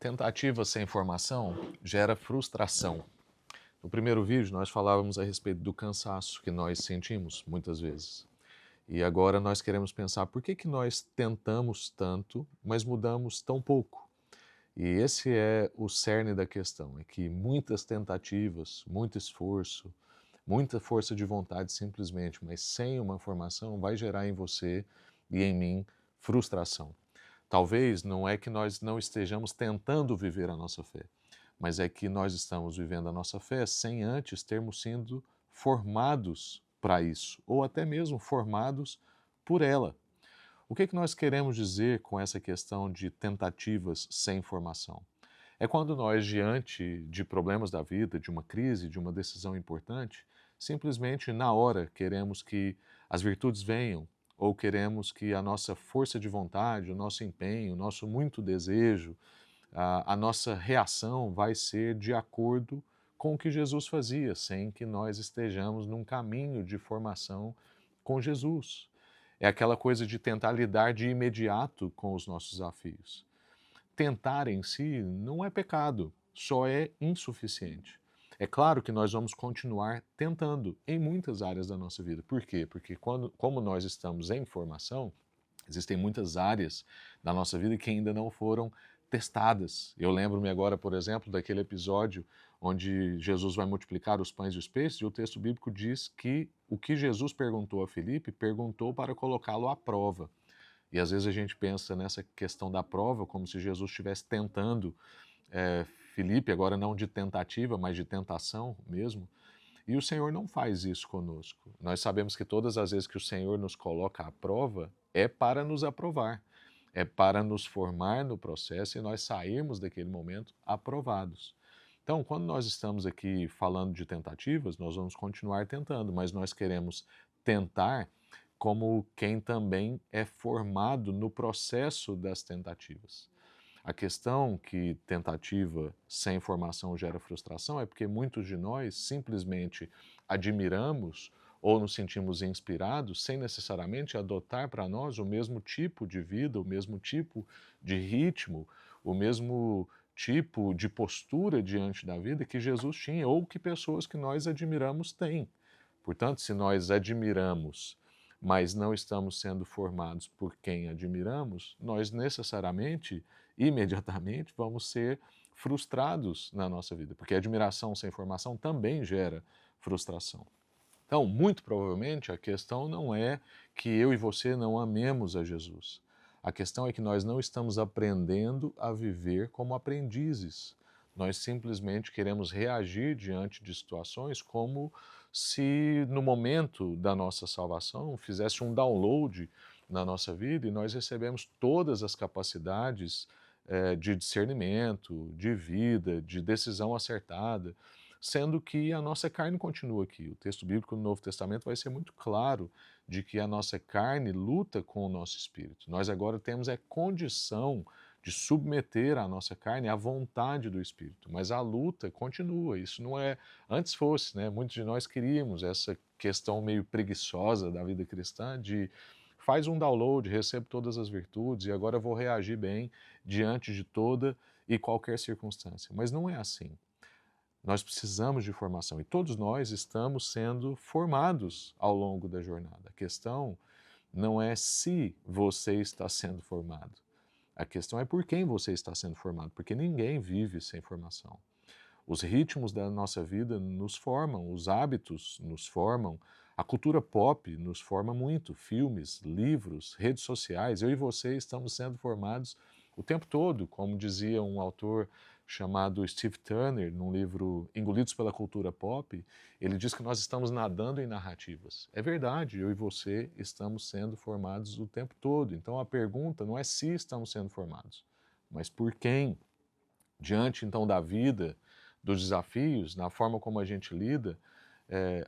Tentativa sem formação gera frustração. No primeiro vídeo, nós falávamos a respeito do cansaço que nós sentimos muitas vezes. E agora nós queremos pensar por que nós tentamos tanto, mas mudamos tão pouco. E esse é o cerne da questão, é que muitas tentativas, muito esforço, muita força de vontade simplesmente, mas sem uma formação, vai gerar em você e em mim frustração. Talvez não é que nós não estejamos tentando viver a nossa fé, mas é que nós estamos vivendo a nossa fé sem antes termos sido formados para isso, ou até mesmo formados por ela. O que nós queremos dizer com essa questão de tentativas sem formação? É quando nós, diante de problemas da vida, de uma crise, de uma decisão importante, simplesmente na hora queremos que as virtudes venham, ou queremos que a nossa força de vontade, o nosso empenho, o nosso muito desejo, a nossa reação vai ser de acordo com o que Jesus fazia, sem que nós estejamos num caminho de formação com Jesus. É aquela coisa de tentar lidar de imediato com os nossos desafios. Tentar em si não é pecado, só é insuficiente. É claro que nós vamos continuar tentando em muitas áreas da nossa vida. Por quê? Porque como nós estamos em formação, existem muitas áreas da nossa vida que ainda não foram testadas. Eu lembro-me agora, por exemplo, daquele episódio onde Jesus vai multiplicar os pães e os peixes, e o texto bíblico diz que o que Jesus perguntou a Filipe, perguntou para colocá-lo à prova. E às vezes a gente pensa nessa questão da prova como se Jesus estivesse tentando Filipe, agora não de tentativa, mas de tentação mesmo. E o Senhor não faz isso conosco. Nós sabemos que todas as vezes que o Senhor nos coloca à prova, é para nos aprovar, é para nos formar no processo e nós sairmos daquele momento aprovados. Então, quando nós estamos aqui falando de tentativas, nós vamos continuar tentando, mas nós queremos tentar como quem também é formado no processo das tentativas. A questão que tentativa sem formação gera frustração é porque muitos de nós simplesmente admiramos ou nos sentimos inspirados sem necessariamente adotar para nós o mesmo tipo de vida, o mesmo tipo de ritmo, o mesmo tipo de postura diante da vida que Jesus tinha ou que pessoas que nós admiramos têm. Portanto, se nós admiramos, mas não estamos sendo formados por quem admiramos, nós necessariamente, imediatamente, vamos ser frustrados na nossa vida, porque admiração sem formação também gera frustração. Então, muito provavelmente, a questão não é que eu e você não amemos a Jesus. A questão é que nós não estamos aprendendo a viver como aprendizes. Nós simplesmente queremos reagir diante de situações como se no momento da nossa salvação fizesse um download na nossa vida e nós recebemos todas as capacidades de discernimento, de vida, de decisão acertada, sendo que a nossa carne continua aqui. O texto bíblico no Novo Testamento vai ser muito claro de que a nossa carne luta com o nosso espírito. Nós agora temos a condição de submeter a nossa carne à vontade do espírito, mas a luta continua. Isso não é antes fosse, né? Muitos de nós queríamos essa questão meio preguiçosa da vida cristã de faz um download, recebo todas as virtudes e agora eu vou reagir bem diante de toda e qualquer circunstância. Mas não é assim. Nós precisamos de formação e todos nós estamos sendo formados ao longo da jornada. A questão não é se você está sendo formado. A questão é por quem você está sendo formado, porque ninguém vive sem formação. Os ritmos da nossa vida nos formam, os hábitos nos formam, a cultura pop nos forma muito, filmes, livros, redes sociais. Eu e você estamos sendo formados o tempo todo, como dizia um autor chamado Steve Turner, num livro Engolidos pela Cultura Pop, ele diz que nós estamos nadando em narrativas. É verdade, eu e você estamos sendo formados o tempo todo. Então a pergunta não é se estamos sendo formados, mas por quem. Diante então da vida, dos desafios, na forma como a gente lida,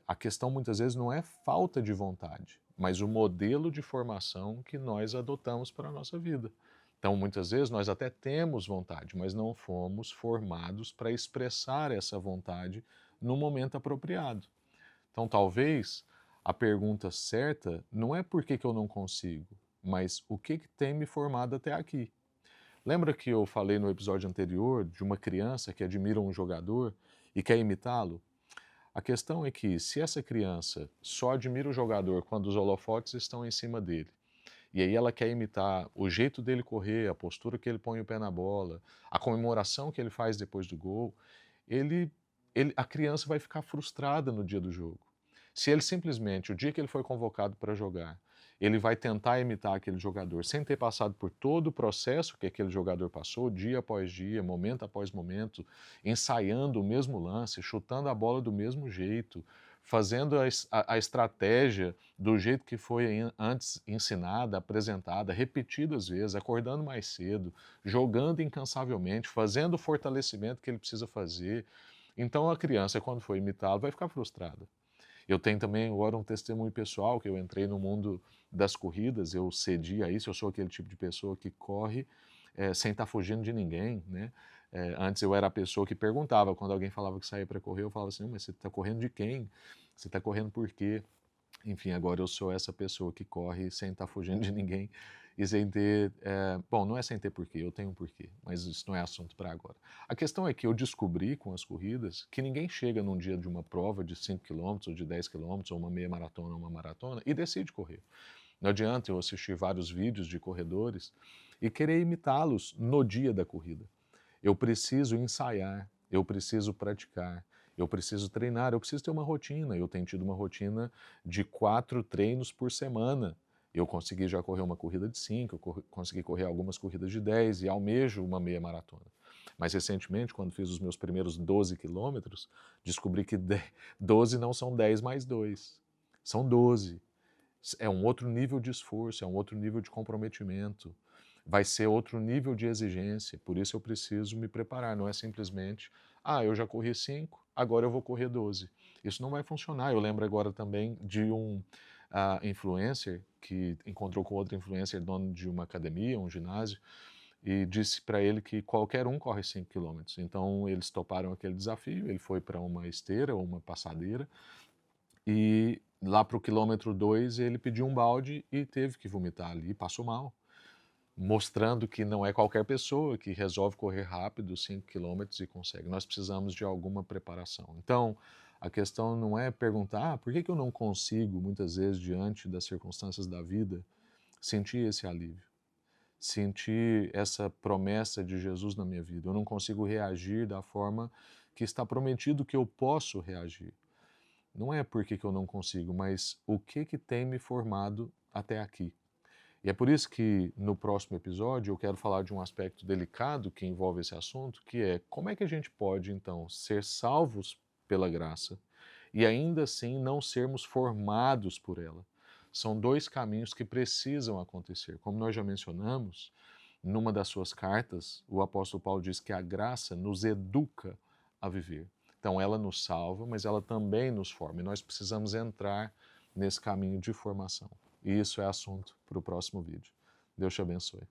a questão muitas vezes não é falta de vontade, mas o modelo de formação que nós adotamos para a nossa vida. Então, muitas vezes nós até temos vontade, mas não fomos formados para expressar essa vontade no momento apropriado. Então, talvez a pergunta certa não é por que eu não consigo, mas o que tem me formado até aqui. Lembra que eu falei no episódio anterior de uma criança que admira um jogador e quer imitá-lo? A questão é que, se essa criança só admira o jogador quando os holofotes estão em cima dele, e aí ela quer imitar o jeito dele correr, a postura que ele põe o pé na bola, a comemoração que ele faz depois do gol, ele, a criança vai ficar frustrada no dia do jogo. Se ele simplesmente, o dia que ele foi convocado para jogar, ele vai tentar imitar aquele jogador sem ter passado por todo o processo que aquele jogador passou, dia após dia, momento após momento, ensaiando o mesmo lance, chutando a bola do mesmo jeito, fazendo a estratégia do jeito que foi antes ensinada, apresentada, repetidas vezes, acordando mais cedo, jogando incansavelmente, fazendo o fortalecimento que ele precisa fazer. Então a criança, quando for imitá-lo, vai ficar frustrada. Eu tenho também agora um testemunho pessoal, que eu entrei no mundo das corridas, eu cedi a isso, eu sou aquele tipo de pessoa que corre sem estar fugindo de ninguém, né? Antes eu era a pessoa que perguntava, quando alguém falava que saía para correr, eu falava assim, mas você está correndo de quem? Você está correndo por quê? Enfim, agora eu sou essa pessoa que corre sem estar fugindo de ninguém e sem ter. Bom, não é sem ter porquê, eu tenho um porquê, mas isso não é assunto para agora. A questão é que eu descobri com as corridas que ninguém chega num dia de uma prova de 5 quilômetros ou de 10 quilômetros, ou uma meia maratona ou uma maratona, e decide correr. Não adianta eu assistir vários vídeos de corredores e querer imitá-los no dia da corrida. Eu preciso ensaiar, eu preciso praticar, eu preciso treinar, eu preciso ter uma rotina. Eu tenho tido uma rotina de 4 treinos por semana. Eu consegui já correr uma corrida de 5, eu consegui correr algumas corridas de 10 e almejo uma meia maratona. Mas recentemente, quando fiz os meus primeiros 12 quilômetros, descobri que 12 não são 10 mais 2, são 12. É um outro nível de esforço, é um outro nível de comprometimento, vai ser outro nível de exigência, por isso eu preciso me preparar, não é simplesmente, eu já corri 5, agora eu vou correr 12. Isso não vai funcionar. Eu lembro agora também de um influencer que encontrou com outro influencer, dono de uma academia, um ginásio, e disse para ele que qualquer um corre 5 quilômetros. Então eles toparam aquele desafio, ele foi para uma esteira ou uma passadeira, e lá para o quilômetro 2 ele pediu um balde e teve que vomitar ali, e passou mal, mostrando que não é qualquer pessoa que resolve correr rápido 5 quilômetros e consegue. Nós precisamos de alguma preparação. Então, a questão não é perguntar, por que eu não consigo, muitas vezes, diante das circunstâncias da vida, sentir esse alívio, sentir essa promessa de Jesus na minha vida. Eu não consigo reagir da forma que está prometido que eu posso reagir. Não é porque que eu não consigo, mas o que tem me formado até aqui. E é por isso que no próximo episódio eu quero falar de um aspecto delicado que envolve esse assunto, que é como é que a gente pode, então, ser salvos pela graça e ainda assim não sermos formados por ela. São dois caminhos que precisam acontecer. Como nós já mencionamos, numa das suas cartas, o apóstolo Paulo diz que a graça nos educa a viver. Então ela nos salva, mas ela também nos forma. E nós precisamos entrar nesse caminho de formação. E isso é assunto para o próximo vídeo. Deus te abençoe.